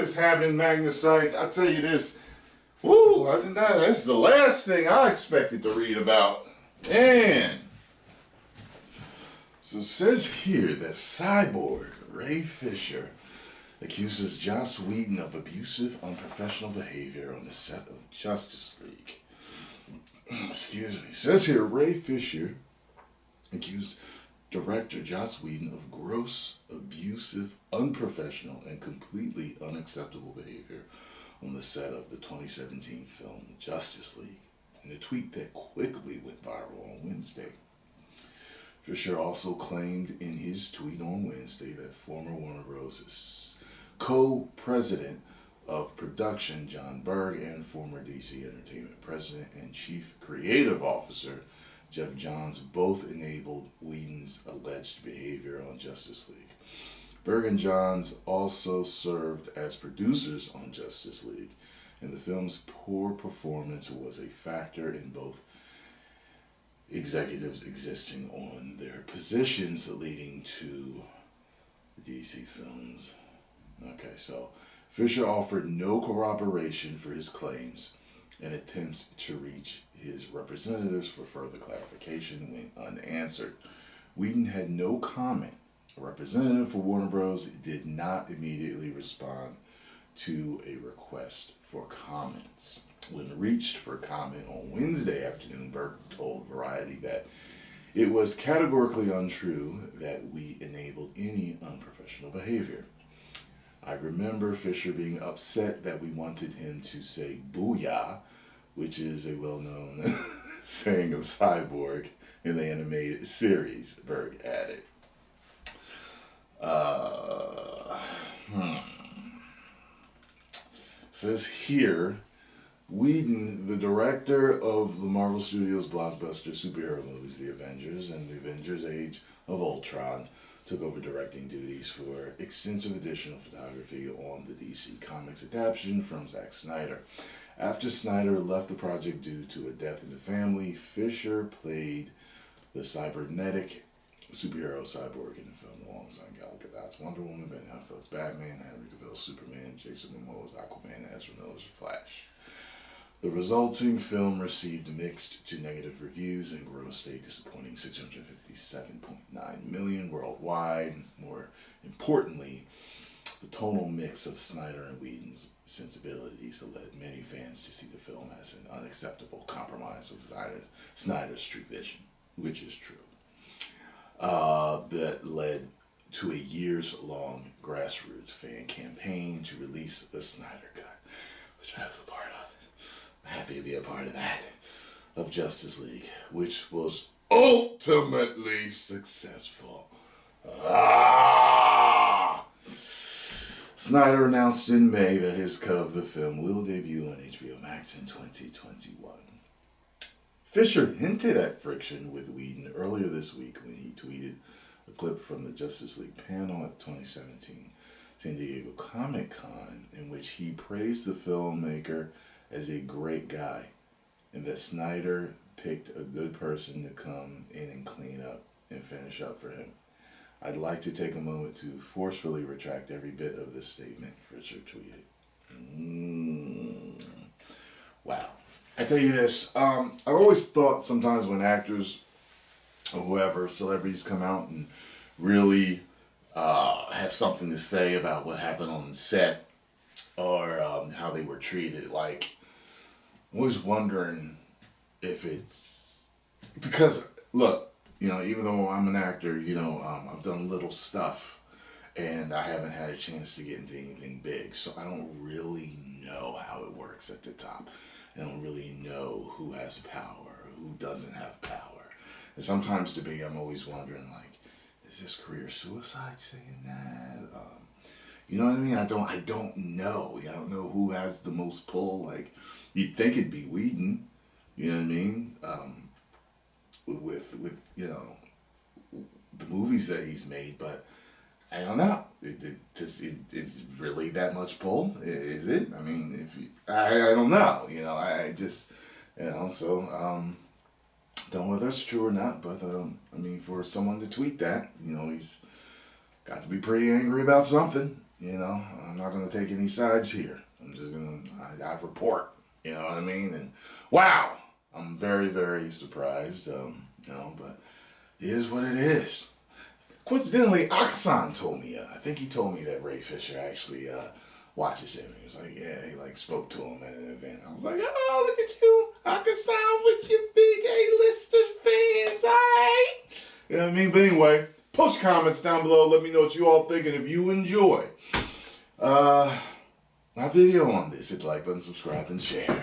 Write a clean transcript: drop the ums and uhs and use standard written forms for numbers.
is happening, Magnus sites? I tell you this. Woo! That's the last thing I expected to read about. Man. So it says here that Cyborg Ray Fisher accuses Joss Whedon of abusive, unprofessional behavior on the set of Justice League. Excuse me. It says here Ray Fisher accused director Joss Whedon of gross, abusive, unprofessional, and completely unacceptable behavior on the set of the 2017 film Justice League, in a tweet that quickly went viral on Wednesday. Fisher also claimed in his tweet on Wednesday that former Warner Bros. Co-president of production John Berg and former DC Entertainment president and chief creative officer Jeff Johns both enabled Whedon's alleged behavior on Justice League. Berg and Johns also served as producers on Justice League, and the film's poor performance was a factor in both executives existing on their positions, leading to the DC films. Okay, so Fisher offered no corroboration for his claims, and attempts to reach his representatives for further clarification went unanswered. Whedon had no comment. A representative for Warner Bros. Did not immediately respond to a request for comments. When reached for comment on Wednesday afternoon, Berg told Variety that it was categorically untrue that we enabled any unprofessional behavior. I remember Fisher being upset that we wanted him to say booyah, which is a well-known saying of Cyborg in the animated series, Berg added. Says here, Whedon, the director of the Marvel Studios blockbuster superhero movies, The Avengers and The Avengers Age of Ultron, took over directing duties for extensive additional photography on the DC Comics adaptation from Zack Snyder. After Snyder left the project due to a death in the family, Fisher played the cybernetic superhero Cyborg in the film alongside Gal Gadot's Wonder Woman, Ben Affleck's Batman, Henry Cavill's Superman, Jason Momoa's Aquaman, and Ezra Miller's Flash. The resulting film received mixed to negative reviews and grossed a disappointing $657.9 million worldwide. More importantly, the tonal mix of Snyder and Whedon's sensibilities led many fans to see the film as an unacceptable compromise of Snyder's true vision, which is true. That led to a years-long grassroots fan campaign to release the Snyder Cut, which I was a part of. I'm happy to be a part of that, of Justice League, which was ultimately successful. Snyder announced in May that his cut of the film will debut on HBO Max in 2021. Fisher hinted at friction with Whedon earlier this week when he tweeted a clip from the Justice League panel at 2017 San Diego Comic-Con, in which he praised the filmmaker as a great guy and that Snyder picked a good person to come in and clean up and finish up for him. I'd like to take a moment to forcefully retract every bit of this statement, Fisher tweeted. Wow. I tell you this, I've always thought sometimes when actors or whoever, celebrities come out and really have something to say about what happened on the set or how they were treated, like, I'm always wondering if it's, because, look, you know, even though I'm an actor, you know, I've done little stuff and I haven't had a chance to get into anything big, so I don't really know how it works at the top. I don't really know who has power, who doesn't have power. And sometimes to me, I'm always wondering, like, is this career suicide saying that? You know what I mean? I don't know. I don't know who has the most pull. Like, you'd think it'd be Whedon. You know what I mean? With you know, the movies that he's made, but I don't know. Is really that much pull? Is it? I mean, I don't know. You know, I just, you know, so don't know whether it's true or not. But I mean, for someone to tweet that, you know, he's got to be pretty angry about something. You know, I'm not going to take any sides here. I'm just going to, I report, you know what I mean? And wow, I'm very, very surprised, you know, but it is what it is. Coincidentally, Aksan told me, I think he told me that Ray Fisher actually watches him. He was like, yeah, he like spoke to him at an event. I was like, oh, look at you. Aksan with your big A-lister fans, all right? You know what I mean? But anyway, post comments down below. Let me know what you all think. And if you enjoy my video on this, hit the like button, subscribe, and share.